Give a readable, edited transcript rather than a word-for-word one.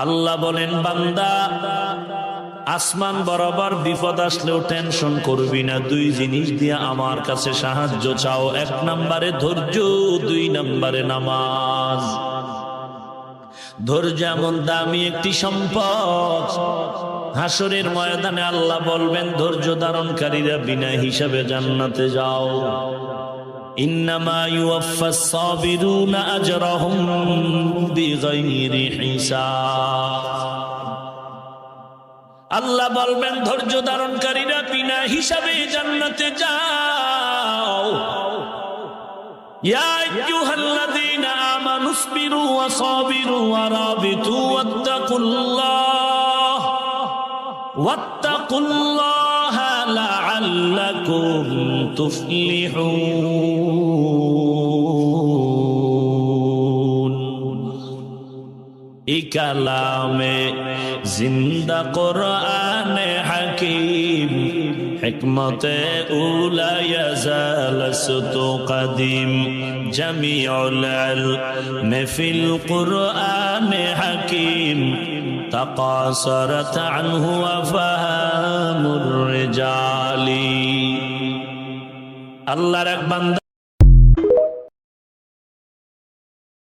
আল্লাহ বলেন, বান্দা আসমান বরাবর বিপদ আসলেও টেনশন করবি না। দুই জিনিস দিয়ে আমার কাছে সাহায্য চাও, এক নম্বরে ধৈর্য, দুই নম্বরে নামাজ। ধৈর্য এমন দামি একটি সম্পদ, হাসরের ময়দানে আল্লাহ বলবেন ধৈর্য ধারণকারীরা বিনা হিসাবে জান্নাতে যাও। ইন্নামা ইউওয়াফাস সাবিরুনা আজরাহুম বিগাইরি হিসাব। আল্লাহ বলবেন ধৈর্য ধারণকারীরা বিনা হিসাবে জান্নাতে যাও। ইয়া আইয়ুহাল্লাযীনা আমানু ইসবিরু ওয়া সাবিরু ওয়া রাবিতু ওয়াত্তাকুল্লাহা লাআল্লাকুম তুফলিহুন। এই কালামে জিন্দা কোরআনে হাকিম, হিকমতে উলা ইয়াজালসতু কদিম, জামিউল ইলমি ফিল কোরআনে হাকিম, তাকাসারাত আনহু আফহামুর রিজালি। আল্লাহর এক বান্দা